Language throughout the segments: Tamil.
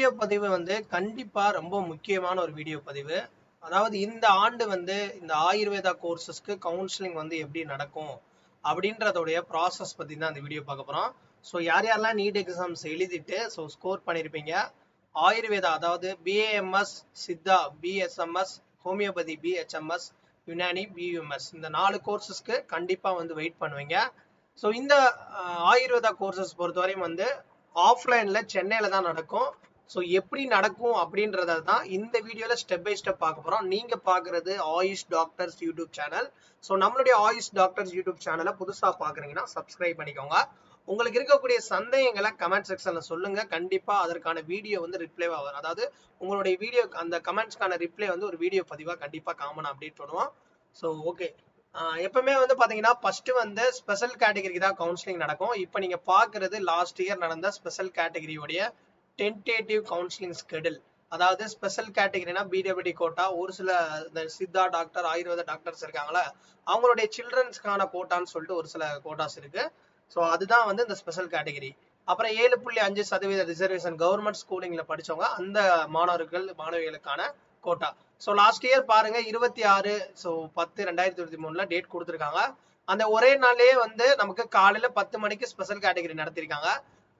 வீடியோ பதிவு வந்து கண்டிப்பா ரொம்ப முக்கியமான ஒரு வீடியோ பதிவு. அதாவது இந்த ஆண்டு வந்து இந்த ஆயுர்வேதா கோர்சஸ்க்கு கவுன்சிலிங் வந்து எப்படி நடக்கும் அப்படின்றதோடைய ப்ராசஸ் பத்தி தான் இந்த வீடியோ பார்க்க போறோம். ஸோ யாரெல்லாம் நீட் எக்ஸாம்ஸ் எழுதிட்டு ஸ்கோர் பண்ணியிருப்பீங்க, ஆயுர்வேதா அதாவது BAMS, Siddha BSMS, homeopathy BHMS, Unani BUMS, இந்த 4 கோர்சஸ்க்கு கண்டிப்பா வந்து வெயிட் பண்ணுவீங்க. ஸோ இந்த ஆயுர்வேதா கோர்சஸ் பொறுத்தவரையும் வந்து ஆஃப்லைன்ல சென்னையில தான் நடக்கும். ஸோ எப்படி நடக்கும் அப்படின்றத தான் இந்த வீடியோல ஸ்டெப் பை ஸ்டெப் பார்க்க போறோம். நீங்க பாக்குறது AYUSH doctors YouTube channel. So நம்மளுடைய ஆயுஷ் டாக்டர்ஸ் யூடியூப் சேனலை புதுசா பாக்குறீங்கன்னா சப்ஸ்கிரைப் பண்ணிக்கோங்க. உங்களுக்கு இருக்கக்கூடிய சந்தேகங்களை கமெண்ட் செக்ஷன்ல சொல்லுங்க. கண்டிப்பா அதற்கான வீடியோ வந்து ரிப்ளைவா வரும். அதாவது உங்களுடைய வீடியோ அந்த கமெண்ட்ஸ்க்கான ரிப்ளை வந்து ஒரு வீடியோ பதிவா கண்டிப்பா காமனா அப்டேட் பண்ணுவோம். ஸோ ஓகே, எப்பவுமே வந்து பாத்தீங்கன்னா ஃபர்ஸ்ட் வந்து ஸ்பெஷல் கேட்டகரிக்கு தான் கவுன்சிலிங் நடக்கும். இப்போ நீங்க பாக்குறது லாஸ்ட் இயர் நடந்த ஸ்பெஷல் கேட்டகரியோடைய டென்டேட்டிவ் கவுன்சிலிங் ஸ்கெடியூல். அதாவது ஸ்பெஷல் கேட்டகரினா பிடபிள்யூடி கோட்டா, ஒரு சில சித்தா டாக்டர் ஆயுர்வேத டாக்டர்ஸ் இருக்காங்களா அவங்களுடைய சில்ட்ரன்ஸ்க்கான கோட்டான்னு சொல்லிட்டு ஒரு சில கோட்டாஸ் இருக்கு. ஸோ அதுதான் வந்து இந்த ஸ்பெஷல் கேட்டகரி. அப்புறம் 7.5% ரிசர்வேஷன் கவர்மெண்ட் ஸ்கூலிங்ல படிச்சவங்க அந்த மாணவிகளுக்கான கோட்டா. ஸோ லாஸ்ட் இயர் பாருங்க 26/10/2023 டேட் கொடுத்துருக்காங்க. அந்த ஒரே நாள்லயே வந்து நமக்கு காலையில 10 மணிக்கு ஸ்பெஷல் கேட்டகரி நடத்திருக்காங்க.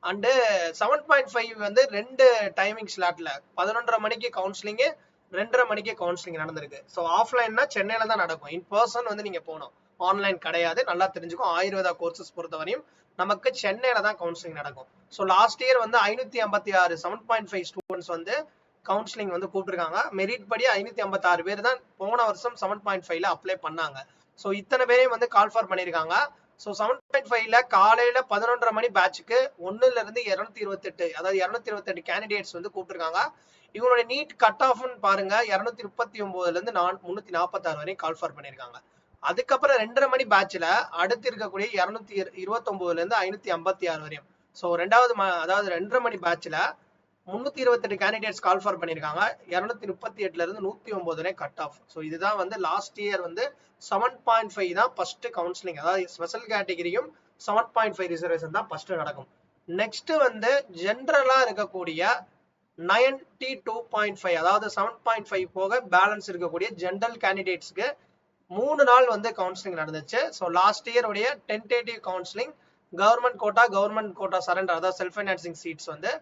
அண்டு 7.5 வந்து 2 டைமிங் ஸ்லாட்ல 11:30 மணிக்கு கவுன்சிலிங், 2:30 மணிக்கு கவுன்சிலிங் நடந்திருக்கு. ஸோ ஆஃப்லைன்னா சென்னையில தான் நடக்கும். இன் பர்சன் வந்து நீங்க போகணும், ஆன்லைன் கிடையாது. நல்லா தெரிஞ்சுக்கும். ஆயுர்வேதா கோர்சஸ் பொறுத்தவரையும் நமக்கு சென்னையில தான் கவுன்சிலிங் நடக்கும். ஸோ லாஸ்ட் இயர் வந்து 556 7.5 ஸ்டூடெண்ட்ஸ் வந்து கவுன்சிலிங் வந்து கூப்பிட்டுருக்காங்க. மெரிட் படி 556 பேர் தான் போன வருஷம் 7.5ல அப்ளை பண்ணாங்க. ஸோ இத்தனை பேரையும் வந்து கால் ஃபார் பண்ணியிருக்காங்க. ஸோ 7.5ல காலையில 11:30 மணி பேட்சுக்கு 1ல இருந்து 228, அதாவது 228 கேண்டிடேட்ஸ் வந்து கூப்பிட்டுருக்காங்க. இவங்களுடைய நீட் கட் ஆஃப்னு பாருங்க 239ல இருந்து 346 வரையும் கால் ஃபார் பண்ணியிருக்காங்க. அதுக்கப்புறம் 2:30 மணி பேட்ச்ல அடுத்து இருக்கக்கூடிய 229ல இருந்து 556 வரையும். ஸோ அதாவது 2:30 மணி பேட்ச்ல 328 கேண்டிடேட்ஸ் கால் ஃபார் பண்ணியிருக்காங்க. 238ல இருந்து 109 வரை கட் ஆஃப். ஸோ இதுதான் வந்து லாஸ்ட் இயர் வந்து 7.5 தான் ஃபர்ஸ்ட் கவுன்சிலிங். அதாவது ஸ்பெஷல் கேட்டகரியும் 7.5 ரிசர்வேஷன் தான் ஃபர்ஸ்ட் நடக்கும். நெக்ஸ்ட் வந்து ஜென்ரலா இருக்கக்கூடிய 92.5, அதாவது 7.5 போக பேலன்ஸ் இருக்கக்கூடிய ஜென்ரல் கேண்டிடேட்ஸ்க்கு 3 நாள் வந்து கவுன்சிலிங் நடந்துச்சு. ஸோ லாஸ்ட் இயர் உடைய tentative counselling government quota surrender, அதாவது செல்ஃப் ஃபைனான்சிங் சீட்ஸ் வந்து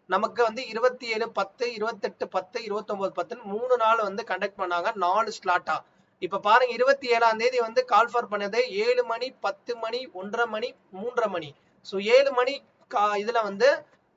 நமக்கு வந்து 27/10, 28/10, 29/10 3 நாள் வந்து கண்டக்ட் பண்ணாங்க, 4 ஸ்லாட்டா. இப்ப பாருங்க 27ஆம் தேதி வந்து கால் ஃபார் பண்ணது 7 மணி, 10 மணி, 1:30 மணி, 3:30 மணி. ஸோ 7 மணி இதுல வந்து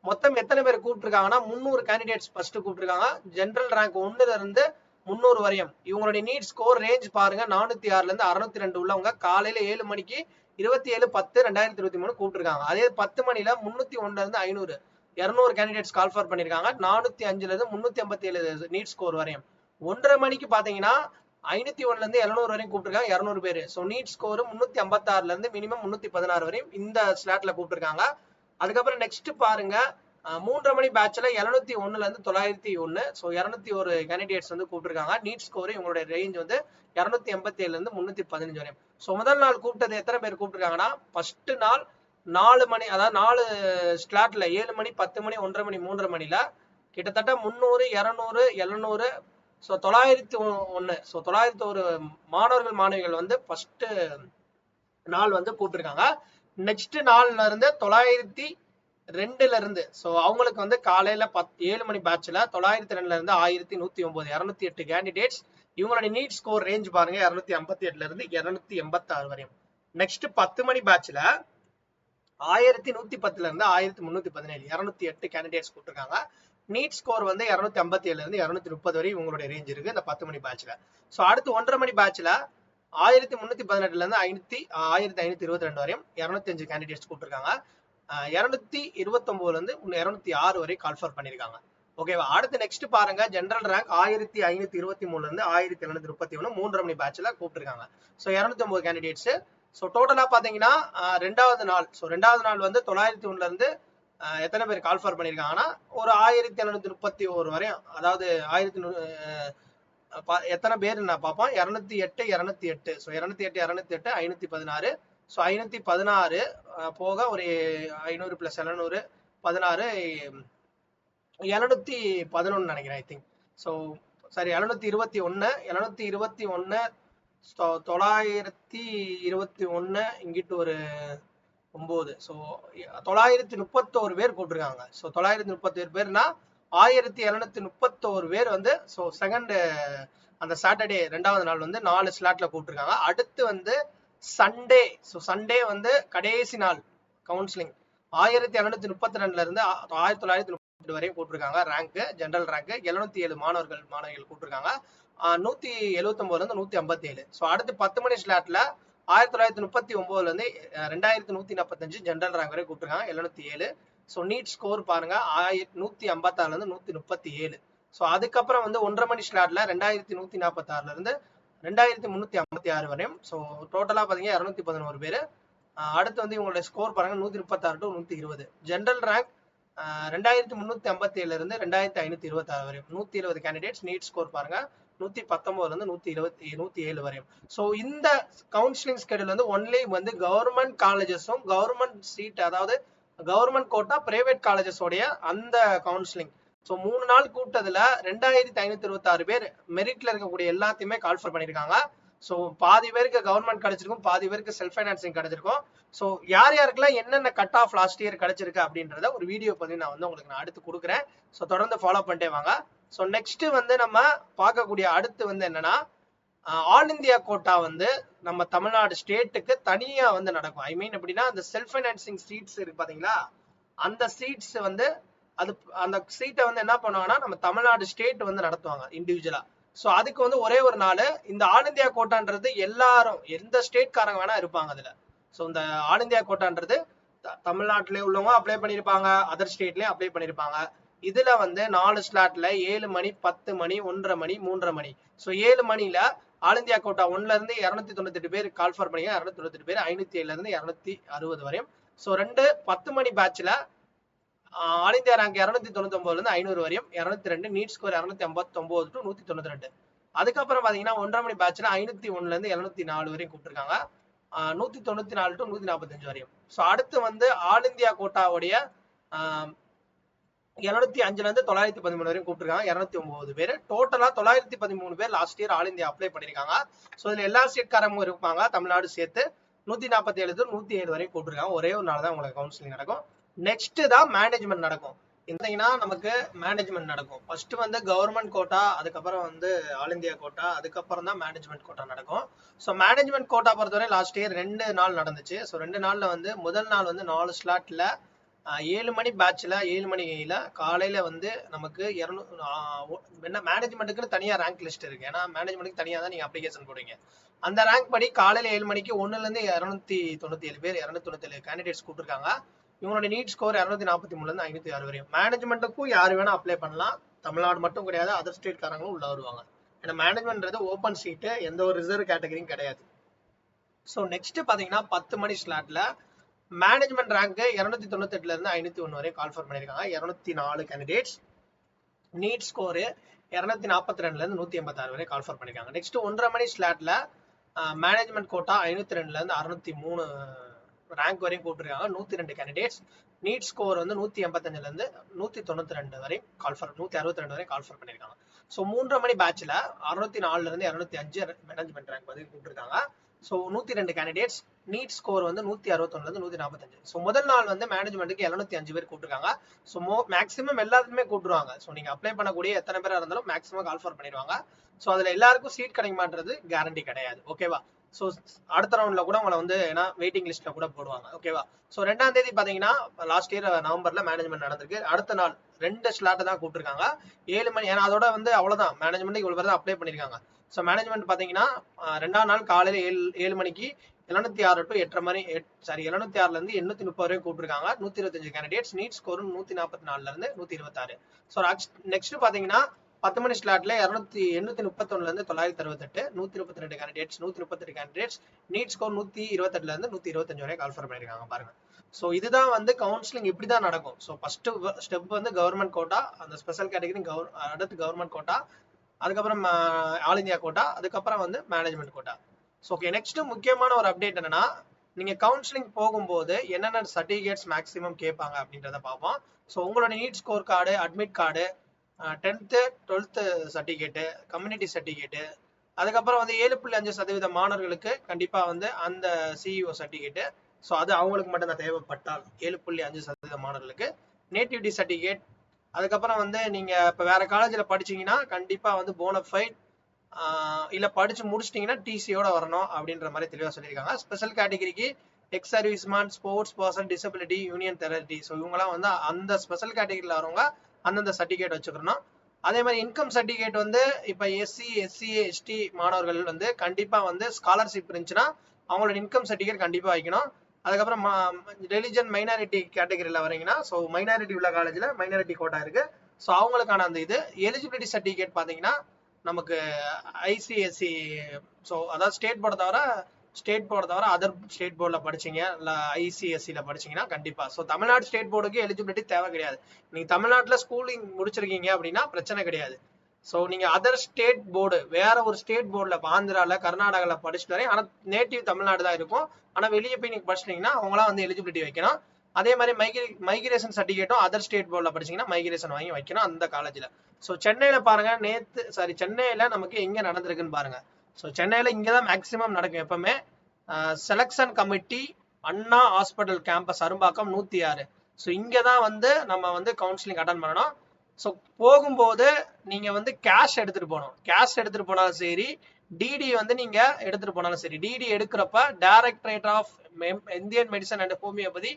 மொத்தம் எத்தனை பேர் கூப்பிட்டுருக்காங்கன்னா 300 கேண்டிடேட்ஸ் ஃபர்ஸ்ட் கூப்பிட்டுருக்காங்க. ஜென்ரல் ரேங்க் 1ல இருந்து 300 வரையும். இவங்களுடைய நீட் ஸ்கோர் ரேஞ்ச் பாருங்க 406ல இருந்து 602 உள்ளவங்க காலையில 7 மணிக்கு 27/10/2023 கூப்பிட்டுருக்காங்க. அதே 10 மணில 301ல இருந்து 500 200 கேண்டிடேட்ஸ் கால் ஃபார் பண்ணிருக்காங்க. 405ல இருந்து 387 நீட் ஸ்கோர் வரையும். 1:30 மணிக்கு பாத்தீங்கன்னா 501ல இருந்து 700 வரையும் கூப்பிட்டுருக்காங்க, 200 பேரு. ஸோ நீட் ஸ்கோர் 356ல இருந்து மினிமம் 316 வரையும் இந்த ஸ்லாட்ல கூப்பிட்டுருக்காங்க. அதுக்கப்புறம் நெக்ஸ்ட் பாருங்க 3:30 மணி பேட்ச்ல 701ல இருந்து 901. ஸோ 201 கேண்டிடேட்ஸ் வந்து கூப்பிட்டுருக்காங்க. நீட் ஸ்கோர் இவங்களுடைய ரேஞ்ச் வந்து 287ல இருந்து 315 வரையும். ஸோ முதல் நாள் கூப்பிட்டது எத்தனை பேர் கூப்பிட்டுருக்காங்கன்னா ஃபர்ஸ்ட் நாள் 4 மணி, அதாவது 4 ஸ்லாட்ல 7 மணி, 10 மணி, 1:30 மணி, 3:30 மணில கிட்டத்தட்ட 300, 200, 700, ஸோ 901. ஸோ 901 மாணவர்கள் மாணவிகள் வந்து ஃபர்ஸ்ட் நாள் வந்து கூப்பிட்டுருக்காங்க. நெக்ஸ்ட் நாள்ல இருந்து 902ல இருந்து, ஸோ அவங்களுக்கு வந்து காலையில 7 மணி பேட்ச்ல 902ல இருந்து 1109, 208 கேண்டிடேட்ஸ். இவங்களுடைய நீட் ஸ்கோர் ரேஞ்ச் பாருங்க 258ல இருந்து 286 வரையும். நெக்ஸ்ட் 10 மணி பேட்ச்ல 1110ல இருந்து 1317, 208 கேண்டிடேட்ஸ் கூப்பிட்டுருக்காங்க. நீட் ஸ்கோர் வந்து 257ல இருந்து 230 வரை இவங்களுடைய ரேஞ்ச் இருக்கு இந்த 10 மணி பேட்ச்ல. ஸோ அடுத்து 1:30 மணி பேட்ச்ல 1318ல இருந்து 1522 வரையும் 205 கேண்டிடேட்ஸ் கூப்பிட்டுருக்காங்க. 229ல இருந்து 206 வரை கால் ஃபார் பண்ணிருக்காங்க. ஓகேவா? அடுத்து நெக்ஸ்ட் பாருங்க ஜெனரல் ரேங்க் 1523ல இருந்து 1731 3:30 மணி பேட்ச்ல கூப்பிட்டுருக்காங்க. So 209 candidates. ஸோ டோட்டலா பாத்தீங்கன்னா ரெண்டாவது நாள் வந்து 901ல இருந்து எத்தனை பேர் கால் ஃபார் பண்ணிருக்காங்கன்னா ஒரு 1731 வரையும், அதாவது எத்தனை பேர் நான் பார்ப்போம் 208. ஸோ 208 516. ஸோ 516 போக ஒரு 500 + 700 16 711 நினைக்கிறேன் ஐ திங்க். ஸோ சாரி 721 921 இங்கிட்டு ஒரு 9. ஸோ 931 பேர் கூப்பிட்டுருக்காங்க. ஸோ 931 பேர்னா 1731 பேர் வந்து ஸோ செகண்ட் அந்த சாட்டர்டே 2வது நாள் வந்து 4 ஸ்லாட்ல கூப்பிட்டுருக்காங்க. அடுத்து வந்து சண்டே. ஸோ சண்டே வந்து கடைசி நாள் கவுன்சிலிங் 1732 இருந்து 1932 வரையும் கூப்பிட்டுருக்காங்க. ரேங்க் ஜெனரல் ரேங்க் 707 மாணவிகள் கூப்பிட்டுருக்காங்க. 179 இருந்து 157. ஸோ அடுத்து 10 மணி ஸ்லாட்ல 1939 இருந்து 2145 ஜெனரல் ரேங்க் வரை கூப்பிட்டுருக்காங்க 707. ஸோ நீட் ஸ்கோர் பாருங்க 156 இருந்து 137. ஸோ அதுக்கப்புறம் வந்து 1:30 மணி ஸ்லாட்ல 2146 இருந்து 2356 வரையும். ஸோ டோட்டலா பாத்தீங்கன்னா 211 பேர். அடுத்து வந்து இவங்களோட ஸ்கோர் பாருங்க 136 to 120. ஜெனரல் ரேங்க் 2357 இருந்து 2526 வரையும் 120 கேண்டிடேட்ஸ். நீட் ஸ்கோர் பாருங்க 119 இருந்து 107 வரையும். ஸோ இந்த கவுன்சிலிங் ஸ்கெடியூல் வந்து ஒன்லி வந்து கவர்மெண்ட் காலேஜஸும் கவர்மெண்ட் சீட், அதாவது கவர்மெண்ட் கோட்டா பிரைவேட் காலேஜஸோடைய அந்த கவுன்சிலிங். ஸோ 3 நாள் கூட்டத்துல 2526 பேர் மெரிட்ல இருக்கக்கூடிய எல்லாத்தையுமே கால்ஃபர் பண்ணியிருக்காங்க. ஸோ பாதி பேருக்கு கவர்மெண்ட் கிடைச்சிருக்கும், பாதி பேருக்கு செல்ஃப் ஃபைனான்சிங் கிடைச்சிருக்கும். ஸோ யார் யாருக்கெல்லாம் என்னென்ன கட் ஆஃப் லாஸ்ட் இயர் கிடைச்சிருக்கு அப்படின்றத ஒரு வீடியோ பத்தி நான் வந்து உங்களுக்கு அடுத்து கொடுக்குறேன். ஸோ தொடர்ந்து ஃபாலோ பண்ணிட்டே வாங்க. ஸோ நெக்ஸ்ட் வந்து நம்ம பார்க்கக்கூடிய அடுத்து வந்து என்னன்னா ஆல் இந்தியா கோட்டா வந்து நம்ம தமிழ்நாடு ஸ்டேட்டுக்கு தனியா வந்து நடக்கும். ஐ மீன் எப்படின்னா அந்த செல்ஃப் ஃபைனான்சிங் சீட்ஸ் இருக்கு பாத்தீங்களா, அந்த சீட்ஸ் வந்து அந்த சீட்டை வந்து என்ன பண்ணுவாங்கன்னா நம்ம தமிழ்நாடு ஸ்டேட் வந்து நடத்துவாங்க இண்டிவிஜுவலா. ஸோ அதுக்கு வந்து ஒரே ஒரு நாள் இந்த ஆல் இந்தியா கோட்டான்றது எல்லாரும் எந்த ஸ்டேட்காரங்க வேணா இருப்பாங்க அதுல. ஸோ இந்த ஆல் இந்தியா கோட்டான்றது தமிழ்நாட்டிலே உள்ளவங்க அப்ளை பண்ணியிருப்பாங்க, அதர் ஸ்டேட்லயும் அப்ளை பண்ணியிருப்பாங்க. இதுல வந்து 4 ஸ்லாட்ல 7 மணி 10 மணி 1:30 மணி 3:30 மணி. ஸோ 7 மணில ஆல் இந்தியா கோட்டா 1ல இருந்து 298 பேர் கால்ஃபர் பண்ணி 298 பேர் 507 இருந்து 260 வரையும். ஸோ 10 மணி பேட்ச்ல ஆல் இந்தியா ரேங்க் 299 இருந்து 500 வரையும் 202. NEET score 259 to 192. அதுக்கப்புறம் பாத்தீங்கன்னா 1:30 மணி பேட்ச்ல 501 இருந்து 704 வரையும் கூப்பிட்டுருக்காங்க. 194 to 145 வரையும். ஸோ அடுத்து வந்து ஆல் இந்தியா கோட்டாவுடைய 705 இருந்து 913 வரையும் கூப்பிட்டுருக்காங்க 209 பேர். டோட்டலா 913 பேர் last year all India apply பண்ணிருக்காங்க. ஸோ இதுல எல்லா ஸ்டேட்காரங்களும் இருப்பாங்க, தமிழ்நாடு சேர்த்து 147 to 107 வரையும் கூப்பிட்டுருக்காங்க. ஒரே ஒரு நாள் தான் உங்களுக்கு கவுன்சிலிங் நடக்கும். நெக்ஸ்ட் தான் மேனேஜ்மெண்ட் நடக்கும். பார்த்தீங்கன்னா நமக்கு மேனேஜ்மெண்ட் நடக்கும். ஃபர்ஸ்ட் வந்து கவர்மெண்ட் கோட்டா, அதுக்கப்புறம் வந்து ஆல் இந்தியா கோட்டா, அதுக்கப்புறம் தான் மேனேஜ்மெண்ட் கோட்டா நடக்கும். ஸோ மேனேஜ்மெண்ட் கோட்டா பொறுத்தவரை லாஸ்ட் இயர் 2 நாள் நடந்துச்சு. ஸோ 2 நாள்ல வந்து முதல் நாள் வந்து 4 ஸ்லாட்ல 7 மணி பேட்ச்ல 7 மணில காலையில வந்து நமக்கு 200 மேனேஜ்மெண்ட்டுக்குன்னு தனியா ரேங்க் லிஸ்ட் இருக்கு. ஏன்னா மேனேஜ்மெண்ட்டுக்கு தனியா தான் நீங்க அப்ளிகேஷன் போடுவீங்க. அந்த ரேங்க் படி காலையில 7 மணிக்கு 1ல இருந்து 297 பேர் 297 கேண்டிடேட்ஸ் கூப்பிட்டுருக்காங்க. இவங்களோட நீட் ஸ்கோர் 243 இருந்து 506 வரையும். மேனேஜ்மெண்ட்டுக்கும் யாரு வேணா அப்ளை பண்ணலாம், தமிழ்நாடு மட்டும் கிடையாது, அதர் ஸ்டேட் காரங்களும் உள்ள வருவாங்க. ஏன்னா மேனேஜ்மெண்ட்ன்றது ஓப்பன் சீட்டு, எந்த ஒரு ரிசர்வ் கேட்டகரியும் கிடையாது. ஸோ நெக்ஸ்ட் பாத்தீங்கன்னா 10 மணி ஸ்லாட்ல மேனேஜ்மெண்ட் ரேங்க் 298 இருந்து 501 வரை கால்ஃபர் பண்ணிருக்காங்க 204 கேண்டிடேட்ஸ். நீட் ஸ்கோர் 242 இருந்து 186 வரை கால்ஃபர் பண்ணிருக்காங்க. நெக்ஸ்ட் 1:30 மணி ஸ்லாட்ல மேனேஜ்மெண்ட் கோட்டா 502 இருந்து 603 ரேங்க் வரையும் கூப்பிட்டுருக்காங்க 102 கேண்டிடேட்ஸ். நீட் ஸ்கோர் வந்து 185 இருந்து 192 வரை கால்ஃபர் 162 வரை கால்ஃபர் பண்ணிருக்காங்க. ஸோ 3:30 மணி பேட்ச்ல 604 இருந்து 205 மேனேஜ்மெண்ட் ரேங்க் வந்து கூப்பிட்டுருக்காங்க. So 102 candidates. நீட் ஸ்கோர் வந்து 161 இருந்து 145. ஸோ முதல் நாள் வந்து மேனேஜ்மெண்ட்டுக்கு 705 பேர் கூப்பிட்டுருக்காங்க. ஸோ மேக்ஸிமம் எல்லாத்துக்குமே கூப்பிட்டுருவாங்க. ஸோ நீங்க அப்ளை பண்ணக்கூடிய எத்தனை பேரா இருந்தாலும் மேக்ஸிமம் கால்ஃபர் பண்ணிடுவாங்க. ஸோ அதுல எல்லாருக்கும் சீட் கிடைக்குமான்றது கேரண்டி கிடையாது. ஓகேவா? ஸோ அடுத்த ரவுண்ட்ல கூட உங்களை வந்து ஏன்னா வெயிட்டிங் லிஸ்ட்ல கூட போடுவாங்க. ஓகேவா? ஸோ 2ஆம் தேதி பாத்தீங்கன்னா லாஸ்ட் இயர் நவம்பர்ல மேனேஜ்மெண்ட் நடந்திருக்கு. அடுத்த நாள் 2 ஸ்லாட் தான் கூப்பிட்டுருக்காங்க 7 மணி. ஏன்னா அதோட வந்து அவ்வளவுதான், மேனேஜ்மெண்ட் இவ்வளவு பேர் தான் அப்ளை பண்ணிருக்காங்க. ஸோ மேனேஜ்மெண்ட் பாத்தீங்கன்னா 2ஆம் நாள் காலையில 7 மணிக்கு 706 to 8:30 மணி 706 இருந்து 830 வரை கூப்பிட்டுருக்காங்க 125 கேண்டிடேட்ஸ். நீட் ஸ்கோர் 144 இருந்து 126. ஸோ நெக்ஸ்ட் பாத்தீங்கன்னா 10 மணி ஸ்லாட்ல 831 இருந்து 968 132 கேண்டிடேட்ஸ் 138 கேண்டிடேட்ஸ். நீட் ஸ்கோர் 128 இருந்து 125 வரை கால்ஃபர் பண்ணிருக்காங்க பாருங்க. ஸோ இதுதான் வந்து கவுன்சிலிங் இப்படிதான் நடக்கும். ஸோ ஃபர்ஸ்ட் ஸ்டெப் வந்து கவர்மெண்ட் கோட்டா, அந்த ஸ்பெஷல் கேட்டகரி அடுத்து கவர்மெண்ட் கோட்டா, அதுக்கப்புறம் ஆல் இந்தியா கோட்டா, அதுக்கப்புறம் வந்து management quota. So okay, next முக்கியமான ஒரு அப்டேட் என்னன்னா நீங்க கவுன்சிலிங் போகும்போது என்னென்ன சர்டிஃபிகேட்ஸ் மேக்ஸிமம் கேட்பாங்க அப்படின்றத பார்ப்போம். ஸோ உங்களோட NEET score card, admit card, 10th 12th certificate, community certificate, அதுக்கப்புறம் வந்து 7.5% மாணவர்களுக்கு கண்டிப்பா வந்து அந்த சிஇஓ சர்டிஃபிகேட்டு. ஸோ அது அவங்களுக்கு மட்டும் தான் தேவைப்பட்டால் 7.5% மாணவர்களுக்கு நேட்டிவிட்டி சர்டிஃபிகேட். அதுக்கப்புறம் வந்து நீங்க இப்போ வேற காலேஜில் படிச்சீங்கன்னா கண்டிப்பா வந்து போனஃபைட் இல்ல படிச்சு முடிச்சிட்டீங்கன்னா டிசியோட வரணும் அப்படின்ற மாதிரி தெளிவாக சொல்லியிருக்காங்க. ஸ்பெஷல் கேட்டகரிக்கு ex serviceman, sports person, disability, union territory, so இவங்கலாம் வந்து அந்த ஸ்பெஷல் கேட்டகரியில் வரவங்க அந்தந்த சர்டிஃபிகேட் வச்சுக்கணும். அதே மாதிரி இன்கம் சர்டிஃபிகேட் வந்து இப்போ எஸ்சி, எஸ்சி, எஸ்டி மாணவர்கள் வந்து கண்டிப்பா வந்து ஸ்காலர்ஷிப் இருந்துச்சுன்னா அவங்களோட இன்கம் சர்டிஃபிகேட் கண்டிப்பா வைக்கணும். அதுக்கப்புறம் ரிலிஜன் மைனாரிட்டி கேட்டகரியில் வரீங்கன்னா, ஸோ மைனாரிட்டி உள்ள காலேஜில் மைனாரிட்டி கோட்டா இருக்கு. ஸோ அவங்களுக்கான அந்த இது எலிஜிபிலிட்டி சர்டிஃபிகேட் பார்த்தீங்கன்னா நமக்கு ஐசிஎஸ்சி, ஸோ அதாவது ஸ்டேட் போர்டை தவிர அதர் ஸ்டேட் போர்டில் படிச்சீங்க இல்லை ஐசிஎஸ்சியில் படிச்சீங்கன்னா கண்டிப்பா. ஸோ தமிழ்நாடு ஸ்டேட் போர்டுக்கு எலிஜிபிலிட்டி தேவை கிடையாது. நீங்க தமிழ்நாட்டில் ஸ்கூலிங் முடிச்சிருக்கீங்க அப்படின்னா பிரச்சனை கிடையாது. ஸோ நீங்க அதர் ஸ்டேட் போர்டு, வேற ஒரு ஸ்டேட் போர்டில் ஆந்திரால, கர்நாடகாவில் படிச்சுட்டு வரேன், ஆனால் நேட்டிவ் தமிழ்நாடு தான் இருக்கும், ஆனால் வெளியே போய் நீங்க படிச்சிட்டீங்கன்னா அவங்களாம் வந்து எலிஜிபிலிட்டி வைக்கணும். அதே மாதிரி மைக்ரேஷன் சர்டிஃபிகேட்டும் அதர் ஸ்டேட் போர்டில் படிச்சீங்கன்னா மைக்ரேஷன் வாங்கி வைக்கணும் அந்த காலேஜில். ஸோ சென்னையில பாருங்க, சென்னையில நமக்கு எங்க நடந்திருக்குன்னு பாருங்க. ஸோ சென்னையில இங்கதான் மேக்சிமம் நடக்கும் எப்பவுமே. செலக்ஷன் கமிட்டி, அண்ணா ஹாஸ்பிட்டல் கேம்பஸ், அரும்பாக்கம் 106. ஸோ இங்கதான் வந்து நம்ம வந்து கவுன்சிலிங் அட்டன் பண்ணணும். ஸோ போகும்போது நீங்க வந்து கேஷ் எடுத்துட்டு போகணும். கேஷ் எடுத்துட்டு போனாலும் சரி, டிடி வந்து நீங்க எடுத்துட்டு போனாலும் சரி. டிடி எடுக்கிறப்ப directorate of Indian medicine and homeopathy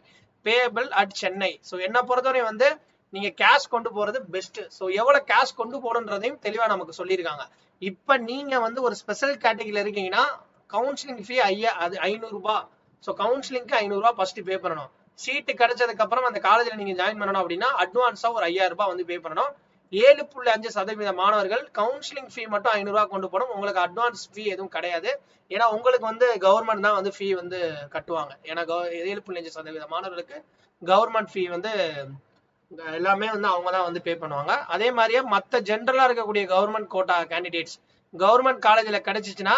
payable at Chennai. So என்ன பொறுத்தவரை வந்து நீங்க கேஷ் கொண்டு போறது பெஸ்ட். ஸோ எவ்வளவு கேஷ் கொண்டு போகணுன்றதையும் தெளிவா நமக்கு சொல்லியிருக்காங்க. இப்ப நீங்க வந்து ஒரு ஸ்பெஷல் கேட்டகரியில இருக்கீங்கன்னா கவுன்சிலிங் ஃபீ 500 ரூபாய். ஸோ கவுன்சிலிங்க்கு 500 ரூபாய் ஃபர்ஸ்ட் பே பண்ணணும். சீட்டு கிடைச்சதுக்கு அப்புறம் அந்த காலேஜ்ல நீங்க ஜாயின் பண்ணணும் அப்படின்னா அட்வான்ஸா ஒரு 5000 ரூபாய் வந்து பே பண்ணணும். 7.5% மாணவர்கள் கவுன்சிலிங் ஃபீ மட்டும் 500 ரூபாய் கொண்டு போகணும். உங்களுக்கு அட்வான்ஸ் ஃபீ எதுவும் கிடையாது. ஏன்னா உங்களுக்கு வந்து கவர்மெண்ட் தான் வந்து ஃபீ வந்து கட்டுவாங்க. ஏன்னா 7.5% மாணவர்களுக்கு கவர்மெண்ட் ஃபீ வந்து எல்லாமே வந்து அவங்க தான் வந்து பே பண்ணுவாங்க. அதே மாதிரியே மற்ற ஜென்ரலா இருக்கக்கூடிய கவர்மெண்ட் கோட்டா கேண்டிடேட்ஸ் கவர்மெண்ட் காலேஜ்ல கிடைச்சிச்சுன்னா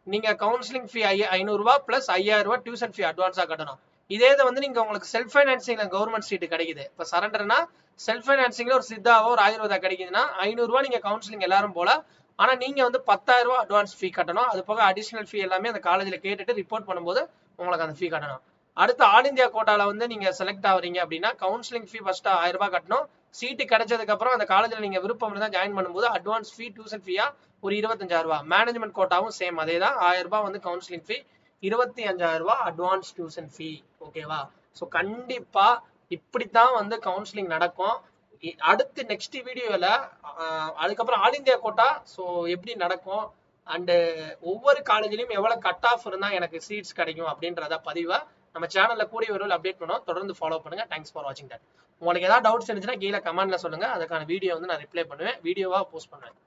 நீங்க கவுன்சிலிங் ஃபீ 500 ரூபாய் பிளஸ் 5000 ரூபாய் டியூஷன் ஃபீ அட்வான்ஸா கட்டணும். இதே இதை வந்து நீங்க உங்களுக்கு செல்ஃப் ஃபைனான்சிங்ல கவர்மெண்ட் சீட்டு கிடைக்குது. இப்ப சரண்டர்னா செல்ஃப் ஃபைனான்சிங்ல ஒரு சித்தாவோ ஒரு ஆயுர்வேதா கிடைக்குதுன்னா 500 ரூபாய் நீங்க கவுன்சிலிங் எல்லாரும் போல. ஆனா நீங்க வந்து 10,000 ரூபாய் அட்வான்ஸ் ஃபீ கட்டணும். அது போக அடிஷனல் ஃபீ எல்லாமே அந்த காலேஜ்ல கேட்டுட்டு ரிப்போர்ட் பண்ணும்போது உங்களுக்கு அந்த ஃபீ கட்டணும். அடுத்து ஆல் இந்தியா கோட்டால வந்து நீங்க செலக்ட் ஆகுறீங்க அப்படின்னா கவுன்சிலிங் ஃபீ ஃபர்ஸ்ட் 1000 ரூபாய் கட்டணும். சீட்டு கிடைச்சதுக்கு அப்புறம் அந்த காலேஜ்ல நீங்க விருப்பம் இருந்தா ஜாயின் பண்ணும்போது அட்வான்ஸ் ஃபீ டியூஷன் ஃபீயா ஒரு 25,000 ரூபாய். மேனேஜ்மெண்ட் கோட்டாவும் சேம் அதே தான். 1000 ரூபாய் வந்து கவுன்சிலிங் ஃபீ, 25,000 ரூபாய் அட்வான்ஸ் டியூஷன் ஃபீ. ஓகேவா? ஸோ கண்டிப்பா இப்படித்தான் வந்து கவுன்சிலிங் நடக்கும். அடுத்து நெக்ஸ்ட் வீடியோல அதுக்கப்புறம் ஆல் இந்தியா கோட்டா ஸோ எப்படி நடக்கும் அண்டு ஒவ்வொரு காலேஜ்லயும் எவ்வளவு கட் ஆஃப் இருந்தா எனக்கு சீட்ஸ் கிடைக்கும் அப்படின்றத பதிவா நம்ம சேனல்ல கூடிய விரைவில் அப்டேட் பண்ணுவோம். தொடர்ந்து ஃபாலோ பண்ணுங்க. தேங்க்ஸ் ஃபார் வாட்சிங் தட். உங்களுக்கு ஏதாவது டவுட்ஸ் இருந்துச்சுன்னா கீழே கமெண்ட்ல சொல்லுங்க. அதுக்கான வீடியோ வந்து நான் ரிப்ளை பண்ணுவேன், வீடியோவா போஸ்ட் பண்ணுவேன்.